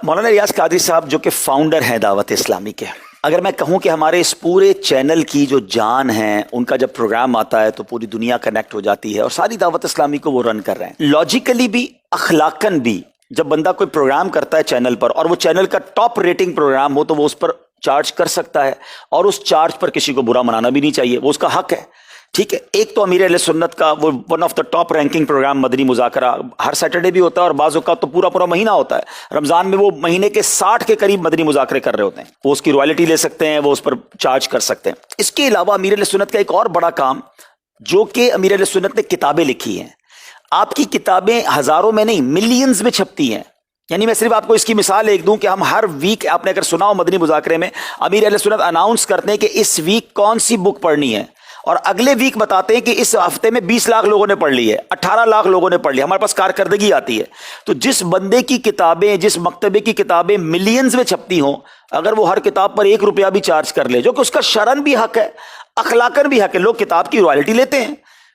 مولانا ریاض قادری صاحب جو کہ فاؤنڈر ہیں دعوت اسلامی کے، اگر میں کہوں کہ ہمارے اس پورے چینل کی جو جان ہے، ان کا جب پروگرام آتا ہے تو پوری دنیا کنیکٹ ہو جاتی ہے اور ساری دعوت اسلامی کو وہ رن کر رہے ہیں، لاجیکلی بھی اخلاقاً بھی جب بندہ کوئی پروگرام کرتا ہے چینل پر اور وہ چینل کا ٹاپ ریٹنگ پروگرام ہو تو وہ اس پر چارج کر سکتا ہے، اور اس چارج پر کسی کو برا منانا بھی نہیں چاہیے، وہ اس کا حق ہے، ٹھیک ہے۔ ایک تو امیر اہل سنت کا وہ one of the top ranking programme مدنی مذاکرہ ہر سیٹرڈے بھی ہوتا ہے، اور بعض اوقات تو پورا مہینہ ہوتا ہے۔ رمضان میں وہ مہینے کے 60 کے قریب مدنی مذاکرے کر رہے ہوتے ہیں، وہ اس کی رائلٹی لے سکتے ہیں، وہ اس پر چارج کر سکتے ہیں۔ اس کے علاوہ امیر اہل سنت کا ایک اور بڑا کام جو کہ امیر اہل سنت نے کتابیں لکھی ہیں، آپ کی کتابیں ہزاروں میں نہیں ملینز میں چھپتی ہیں۔ یعنی میں صرف آپ کو اس کی مثال ایک دوں کہ ہم ہر ویک، آپ نے اگر سنا ہو مدنی مذاکرے میں، امیر اہل سنت اناؤنس کرتے ہیں کہ اس ویک کون سی بک پڑھنی ہے، اور اگلے ویک بتاتے ہیں کہ اس ہفتے میں 20 لاکھ لوگوں نے پڑھ لی ہے، 18 لاکھ لوگوں نے پڑھ لی، ہمارے پاس کارکردگی آتی ہے۔ تو جس بندے کی کتابیں، جس مکتبے کی کتابیں ملینز میں چھپتی ہوں، اگر وہ ہر کتاب پر 1 روپیہ بھی چارج کر لے، جو کہ اس کا شرعاً بھی حق ہے، اخلاقاً بھی حق ہے، لوگ کتاب کی رائلٹی لیتے ہیں،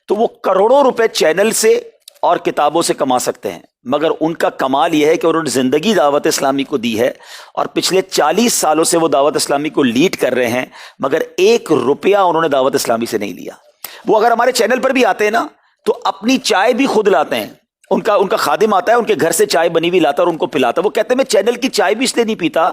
تو وہ کروڑوں روپے چینل سے اور کتابوں سے کما سکتے ہیں۔ مگر ان کا کمال یہ ہے کہ انہوں نے زندگی دعوت اسلامی کو دی ہے، اور پچھلے 40 سالوں سے وہ دعوت اسلامی کو لیڈ کر رہے ہیں، مگر 1 روپیہ انہوں نے دعوت اسلامی سے نہیں لیا۔ وہ اگر ہمارے چینل پر بھی آتے ہیں نا تو اپنی چائے بھی خود لاتے ہیں، ان کا خادم آتا ہے، ان کے گھر سے چائے بنی ہوئی لاتا ہے اور ان کو پلاتا ہے۔ وہ کہتے ہیں میں چینل کی چائے بھی اس لیے نہیں پیتا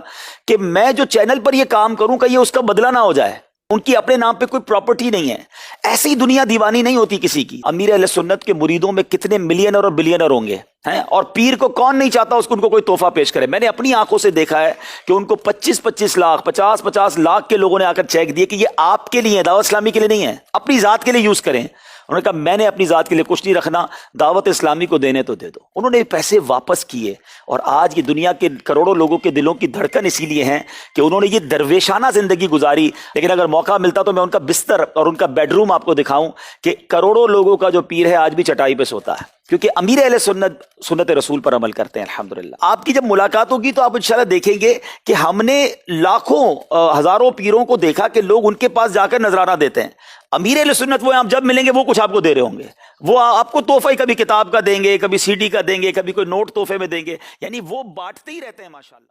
کہ میں جو چینل پر یہ کام کروں کہ یہ اس کا بدلہ نہ ہو جائے، ان کی اپنے نام پہ کوئی پراپرٹی نہیں ہے۔ ایسی دنیا دیوانی نہیں ہوتی کسی کی۔ امیر اہل سنت کے مریدوں میں کتنے ملینر اور بلینر ہوں گے ہیں، اور پیر کو کون نہیں چاہتا اس کو ان کو کوئی تحفہ پیش کرے۔ میں نے اپنی آنکھوں سے دیکھا ہے کہ ان کو 25 لاکھ 50 لاکھ کے لوگوں نے آ کر چیک دیے کہ یہ آپ کے لیے ہے، دعوت اسلامی کے لیے نہیں ہے، اپنی ذات کے لیے یوز کریں۔ انہوں نے کہا میں نے اپنی ذات کے لیے کچھ نہیں رکھنا، دعوت اسلامی کو دینے تو دے دو۔ انہوں نے پیسے واپس کیے، اور آج یہ دنیا کے کروڑوں لوگوں کے دلوں کی دھڑکن اسی لیے ہیں کہ انہوں نے یہ درویشانہ زندگی گزاری۔ لیکن اگر موقع ملتا تو میں ان کا بستر اور ان کا بیڈ روم آپ کو دکھاؤں کہ کروڑوں لوگوں کا جو پیر ہے آج بھی چٹائی پہ سوتا ہے، کیونکہ امیر اہل سنت رسول پر عمل کرتے ہیں الحمدللہ۔ آپ کی جب ملاقات ہوگی تو آپ انشاءاللہ دیکھیں گے کہ ہم نے لاکھوں ہزاروں پیروں کو دیکھا کہ لوگ ان کے پاس جا کر نذرانہ دیتے ہیں۔ امیر اہل سنت وہ آپ جب ملیں گے وہ کچھ آپ کو دے رہے ہوں گے، وہ آپ کو تحفہ ہی کبھی کتاب کا دیں گے، کبھی CD کا دیں گے، کبھی کوئی نوٹ تحفے میں دیں گے، یعنی وہ بانٹتے ہی رہتے ہیں ماشاءاللہ۔